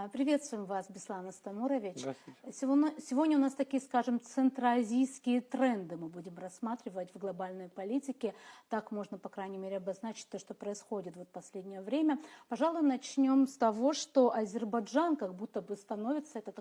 Приветствуем вас, Беслан Астамурович. Здравствуйте. Сегодня у нас такие, скажем, центроазийские тренды мы будем рассматривать в глобальной политике. Так можно, по крайней мере, обозначить то, что происходит в последнее время. Пожалуй, начнем с того, что Азербайджан как будто бы становится, это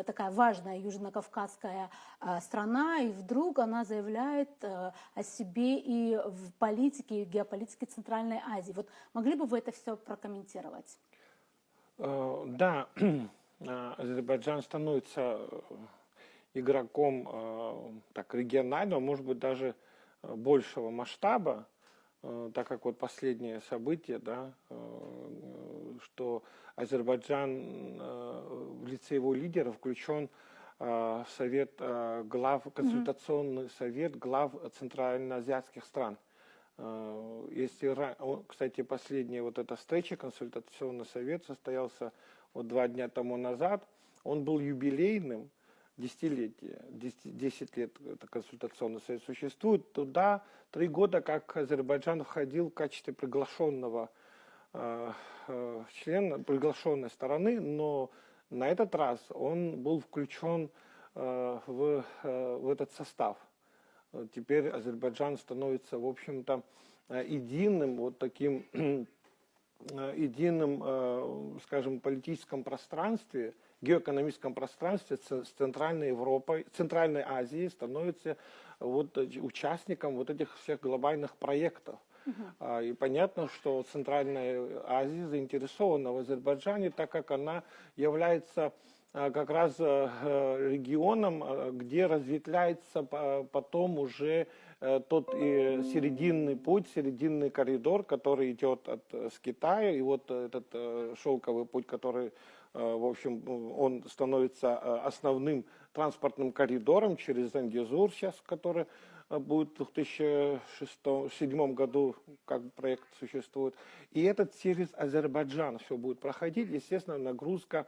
такая важная южнокавказская страна, и вдруг она заявляет о себе и в политике, и в геополитике Центральной Азии. Вот могли бы вы это все прокомментировать? Да, Азербайджан становится игроком так, регионального, может быть, даже большего масштаба, так как вот последнее событие, да, что Азербайджан в лице его лидера включен в совет глав, консультационный совет глав центральноазиатских стран. Если, кстати, последняя вот эта встреча, консультационный совет состоялся вот 2 дня тому назад, он был юбилейным, 10-летие, 10 лет это консультационный совет существует, туда 3 года как Азербайджан входил в качестве приглашенного члена, приглашенной стороны, но на этот раз он был включен в этот состав. Теперь Азербайджан становится, в общем-то, единым, вот таким, единым, скажем, политическом пространстве, геоэкономическом пространстве с Центральной Европой, Центральной Азией, становится вот участником вот этих всех глобальных проектов. И понятно, что Центральная Азия заинтересована в Азербайджане, так как она является как раз регионом, где разветвляется потом уже тот серединный путь, серединный коридор, который идет с Китая, и вот этот шелковый путь, который, в общем, он становится основным транспортным коридором через Зангезур сейчас, который будет в 2007 году, как проект существует. И этот через Азербайджан все будет проходить, естественно, нагрузка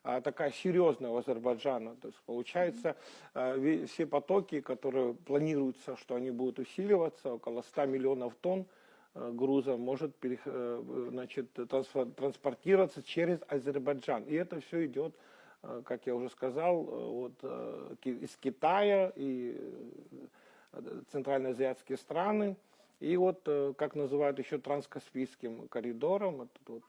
такая серьезная у Азербайджана. То есть получается, все потоки, которые планируются, что они будут усиливаться, около 100 миллионов тонн груза может транспортироваться через Азербайджан. И это все идет, как я уже сказал, вот, из Китая и центральноазиатские страны. И вот, как называют еще транскаспийским коридором, этот вот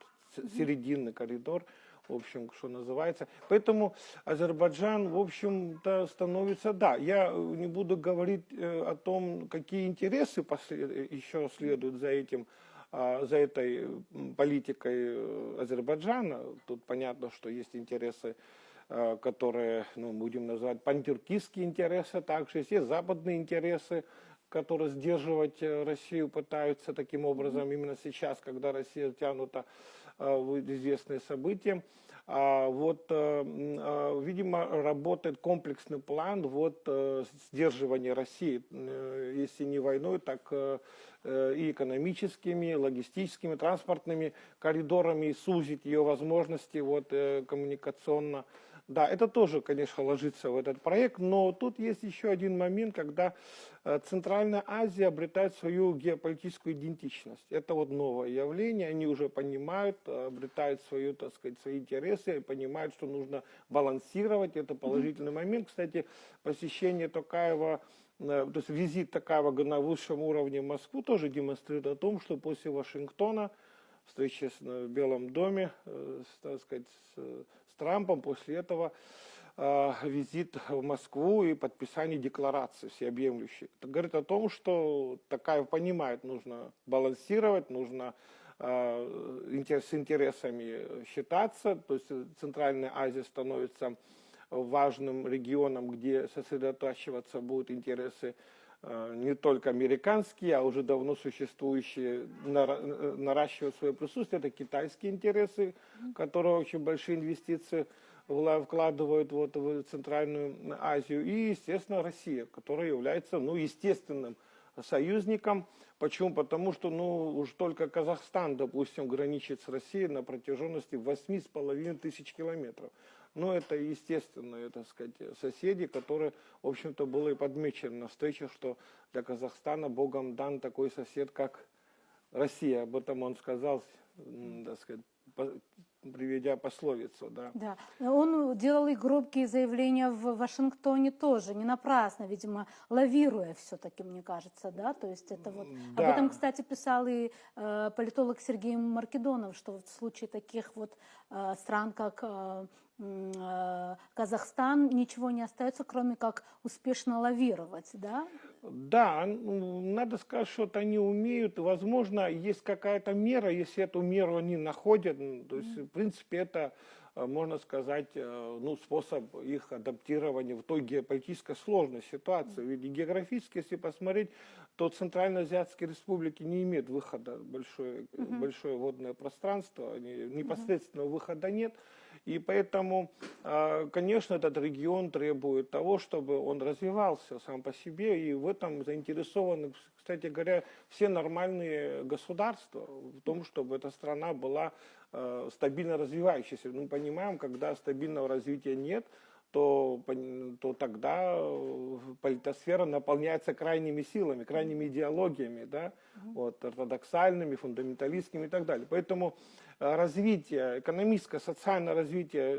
серединный коридор, в общем, что называется. Поэтому Азербайджан, в общем-то, становится, да, я не буду говорить о том, какие интересы еще следуют за этим, за этой политикой Азербайджана. Тут понятно, что есть интересы, которые, ну, будем называть пантюркистские интересы, также есть западные интересы, которые сдерживать Россию пытаются таким образом именно сейчас, когда Россия втянута в известные события. Вот, видимо, работает комплексный план вот, сдерживания России, если не войной, так и экономическими, логистическими, транспортными коридорами, и сузить ее возможности вот, коммуникационно. Да, это тоже, конечно, ложится в этот проект, но тут есть еще один момент, когда Центральная Азия обретает свою геополитическую идентичность. Это вот новое явление, они уже понимают, обретают свою, так сказать, свои интересы, понимают, что нужно балансировать, это положительный момент. Кстати, посещение Токаева, то есть визит Токаева на высшем уровне в Москву тоже демонстрирует о том, что после Вашингтона, встречи в Белом доме, так сказать, с Трампом, после этого визит в Москву и подписание декларации всеобъемлющей. Это говорит о том, что Токаев понимает, нужно балансировать, нужно с интересами считаться, то есть Центральная Азия становится важным регионом, где сосредотачиваться будут интересы не только американские, а уже давно существующие, наращивают свое присутствие. Это китайские интересы, которые очень большие инвестиции вкладывают вот в Центральную Азию. И, естественно, Россия, которая является, ну, естественным союзником. Почему? Потому что, ну, уж только Казахстан, допустим, граничит с Россией на протяженности 8,5 тысяч километров. Ну, это естественно, так сказать, соседи, которые, в общем-то, было и подмечено на встрече, что для Казахстана Богом дан такой сосед, как Россия. Об этом он сказал, так сказать, приведя пословицу, да. Да, он делал и громкие заявления в Вашингтоне тоже, не напрасно, видимо, лавируя все-таки, мне кажется, да, то есть это вот... Об этом, Да. кстати, писал и политолог Сергей Маркедонов, что вот в случае таких вот стран, как Казахстан, ничего не остается, кроме как успешно лавировать, да? Да, надо сказать, что вот они умеют. Возможно, есть какая-то мера, если эту меру они находят. То есть, в принципе, это, можно сказать, ну, способ их адаптирования в той геополитической сложной ситуации. Ведь географически, если посмотреть, то Центральноазиатские республики не имеют выхода в большое водное пространство, непосредственного выхода нет. И поэтому, конечно, этот регион требует того, чтобы он развивался сам по себе, и в этом заинтересованы, кстати говоря, все нормальные государства, в том, чтобы эта страна была стабильно развивающейся. Мы понимаем, когда стабильного развития нет, то тогда политосфера наполняется крайними силами, крайними идеологиями, да, вот, ортодоксальными, фундаменталистскими и так далее. Поэтому развитие, экономическое, социальное развитие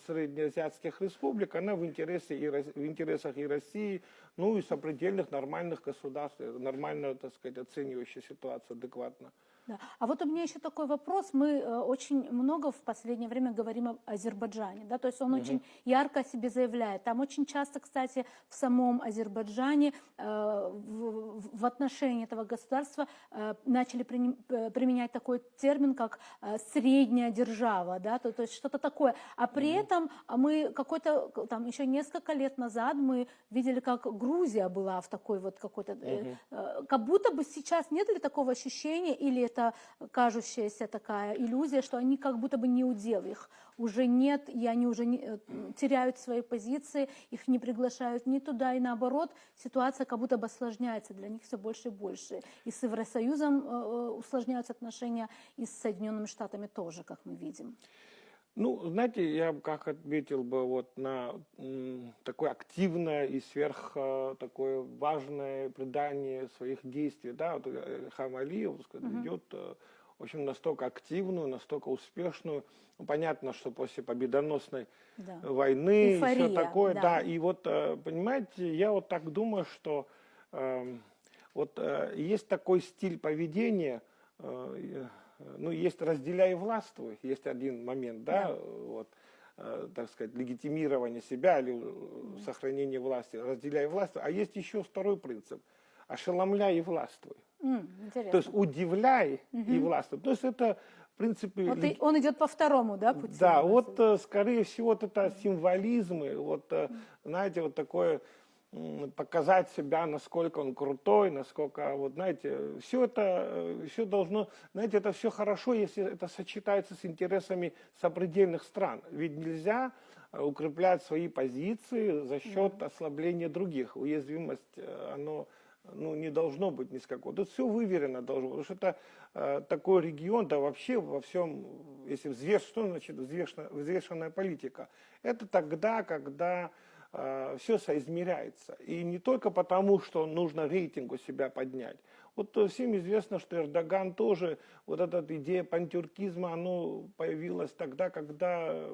среднеазиатских республик, она в интересах и России, ну и сопредельных нормальных государств, нормально, так сказать, оценивающая ситуацию адекватно. Да. А вот у меня еще такой вопрос. Мы очень много в последнее время говорим об Азербайджане, да, то есть он очень ярко о себе заявляет. Там очень часто, кстати, в самом Азербайджане в отношении этого государства начали применять такой термин, как средняя держава, да, то есть что-то такое. А при этом мы там еще несколько лет назад мы видели, как Грузия была в такой вот какой-то, как будто бы сейчас нет ли такого ощущения, или это кажущаяся такая иллюзия, что они как будто бы не удел, их уже нет, и они уже теряют свои позиции, их не приглашают ни туда, и наоборот, ситуация как будто бы осложняется для них все больше и больше. И с Евросоюзом усложняются отношения, и с Соединенными Штатами тоже, как мы видим. Ну, знаете, я бы как отметил бы вот на такое активное и такое важное придание своих действий, да, вот Ильхам Алиев ведет, в общем, настолько активную, настолько успешную. Ну, понятно, что после победоносной войны и все такое, да. И вот, понимаете, я вот так думаю, что есть такой стиль поведения. Ну, есть разделяй и властвуй, есть один момент, да, вот, так сказать, легитимирование себя или сохранение власти, разделяй и властвуй, а есть еще второй принцип, ошеломляй и властвуй. То есть удивляй и властвуй. То есть это, в принципе... Вот он идет по второму, да, пути? Да, вот, скорее всего, вот это символизмы, вот, знаете, вот такое... показать себя, насколько он крутой, насколько, вот знаете, все должно, знаете, это все хорошо, если это сочетается с интересами сопредельных стран. Ведь нельзя укреплять свои позиции за счет ослабления других. Уязвимость, оно, ну, не должно быть ни с какого. Тут все выверено должно, потому что это такой регион, да вообще во всем, если что значит взвешенная политика? Это тогда, когда все соизмеряется. И не только потому, что нужно рейтинг у себя поднять. Вот всем известно, что Эрдоган тоже, вот эта идея пантюркизма, она появилась тогда, когда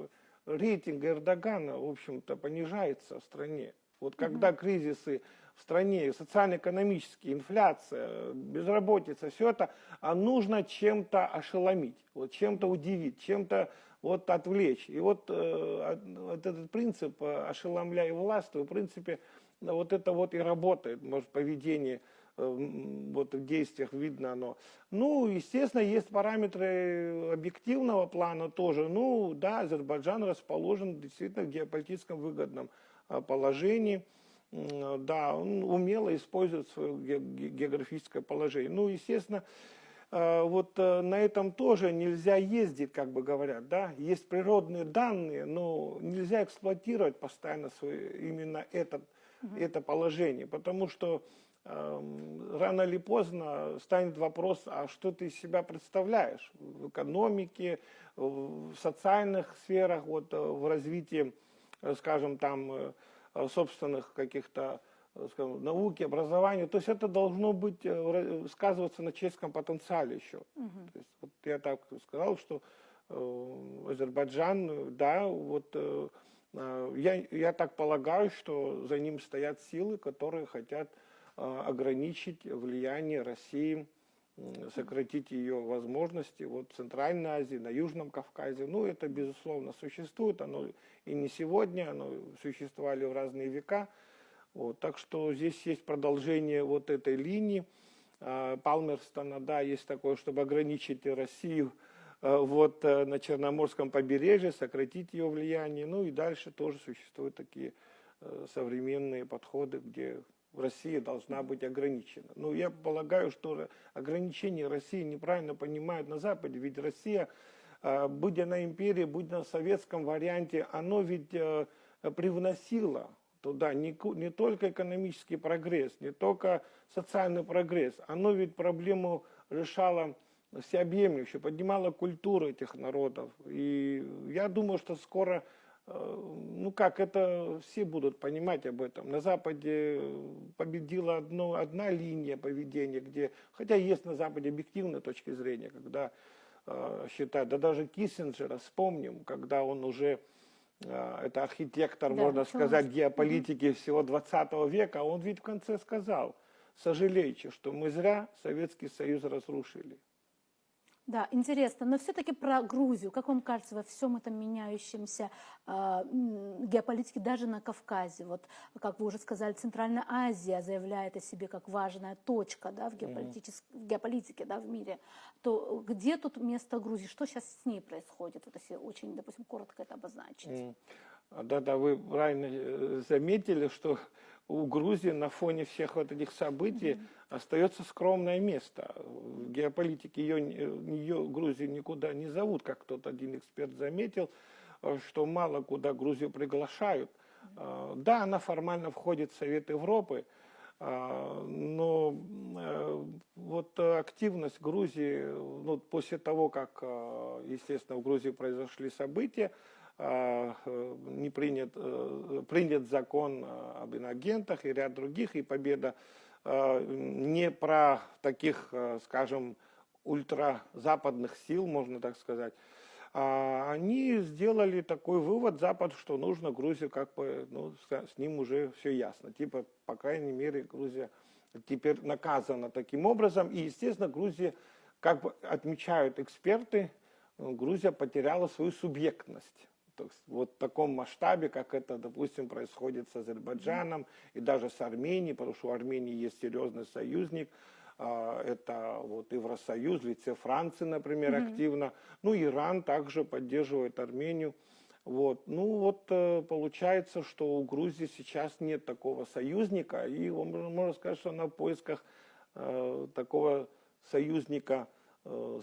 рейтинг Эрдогана, в общем-то, понижается в стране. Вот когда кризисы в стране, социально-экономические, инфляция, безработица, все это, нужно чем-то ошеломить, вот, чем-то удивить, чем-то вот отвлечь. И вот этот принцип ошеломляй властвуй, в принципе, вот это вот и работает, может, поведение, вот в действиях видно оно. Ну, естественно, есть параметры объективного плана тоже. Ну, да, Азербайджан расположен действительно в геополитическом выгодном положении. Да, он умело использует свое географическое положение. Ну, естественно, вот на этом тоже нельзя ездить, как бы говорят, да, есть природные данные, но нельзя эксплуатировать постоянно именно это положение, потому что рано или поздно станет вопрос, а что ты из себя представляешь в экономике, в социальных сферах, вот, в развитии, скажем, там, собственных каких-то, скажем, науки, образования. То есть это должно быть, сказываться на человеческом потенциале еще. То есть, вот я так сказал, что Азербайджан, да, вот я так полагаю, что за ним стоят силы, которые хотят ограничить влияние России, сократить ее возможности вот в Центральной Азии, на Южном Кавказе. Ну, это, безусловно, существует, оно и не сегодня, оно существовали в разные века. Вот, так что здесь есть продолжение вот этой линии Палмерстона, да, есть такое, чтобы ограничить Россию вот на Черноморском побережье, сократить ее влияние. Ну и дальше тоже существуют такие современные подходы, где Россия должна быть ограничена. Но я полагаю, что ограничение России неправильно понимают на Западе, ведь Россия, будь она империей, будь она в советском варианте, оно ведь привносило туда не только экономический прогресс, не только социальный прогресс, оно ведь проблему решало всеобъемлюще, поднимало культуру этих народов. И я думаю, что скоро, ну как, это все будут понимать об этом. На Западе победила одна линия поведения, где, хотя есть на Западе объективные точки зрения, когда считают, да даже Киссинджера вспомним, когда он уже, это архитектор, Да, можно сказать, геополитики всего 20 века, он ведь в конце сказал: сожалеете, что мы зря Советский Союз разрушили. Да, интересно, но все-таки про Грузию. Как вам кажется, во всем этом меняющемся геополитике даже на Кавказе? Вот, как вы уже сказали, Центральная Азия заявляет о себе как важная точка, да, в геополитике, да, в мире. То где тут место Грузии? Что сейчас с ней происходит? Вот если очень, допустим, коротко это обозначить. Да, вы правильно заметили, что у Грузии на фоне всех вот этих событий остается скромное место. В геополитике ее Грузию никуда не зовут, как тот один эксперт заметил, что мало куда Грузию приглашают. Да, она формально входит в Совет Европы, но вот активность Грузии, ну, после того, как, естественно, в Грузии произошли события, принят закон об иноагентах и ряд других, и победа не про таких, скажем, ультразападных сил, можно так сказать, они сделали такой вывод, Запад, что нужно Грузию, как бы, ну, с ним уже все ясно. Типа, по крайней мере, Грузия теперь наказана таким образом. И, естественно, Грузия, как бы отмечают эксперты, Грузия потеряла свою субъектность. То есть, вот в таком масштабе, как это, допустим, происходит с Азербайджаном и даже с Арменией, потому что у Армении есть серьезный союзник, это вот Евросоюз, в лице Франции, например, активно. Ну, Иран также поддерживает Армению. Вот. Ну, вот получается, что у Грузии сейчас нет такого союзника, и можно сказать, что она в поисках такого союзника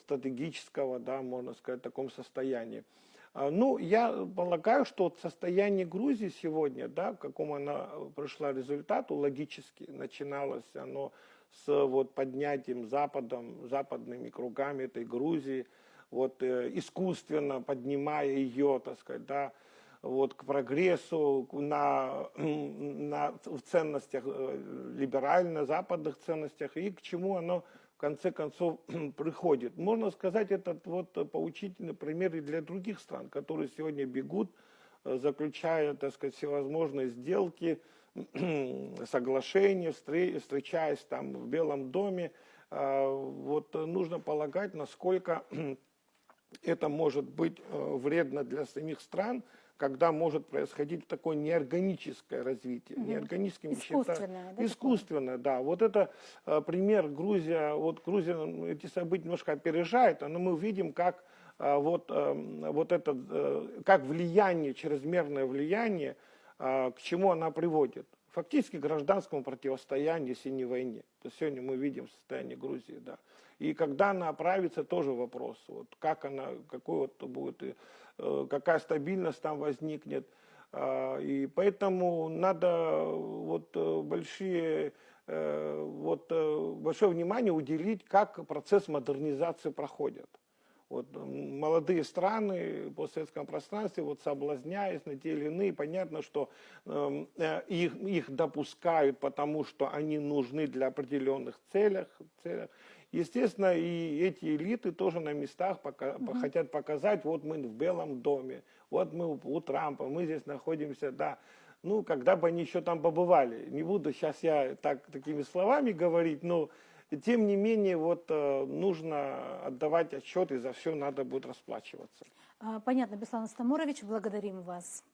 стратегического, да, можно сказать, в таком состоянии. Ну, я полагаю, что вот состояние Грузии сегодня, да, к какому она пришла результату, логически начиналось оно с вот поднятием западными кругами этой Грузии, вот искусственно поднимая ее, так сказать, да, вот к прогрессу, в ценностях, либерально-западных ценностях, и к чему оно в конце концов приходит. Можно сказать, этот вот поучительный пример и для других стран, которые сегодня бегут, заключая, так сказать, всевозможные сделки, соглашения, встречаясь там в Белом доме. Вот нужно полагать, насколько это может быть вредно для самих стран, когда может происходить такое неорганическое развитие. Неорганическим Искусственное, да? Искусственное, да. Вот это пример Грузия. Вот Грузия эти события немножко опережает, но мы видим, как как влияние, чрезмерное влияние, к чему она приводит. Фактически к гражданскому противостоянию, если не войне. То сегодня мы видим состояние Грузии, да. И когда она оправится, тоже вопрос. Вот как она, какой вот большой какая стабильность там возникнет. И поэтому надо большое внимание уделить, как процесс модернизации проходит. Вот молодые страны в постсоветском пространстве, вот соблазняясь на те или иные, понятно, что их допускают, потому что они нужны для определенных целей, естественно, и эти элиты тоже на местах хотят показать, вот мы в Белом доме, вот мы у Трампа, мы здесь находимся, да. Ну, когда бы они еще там побывали. Не буду сейчас я такими словами говорить, но тем не менее, вот нужно отдавать отчет, и за все надо будет расплачиваться. Понятно, Беслан Стамурович, благодарим вас.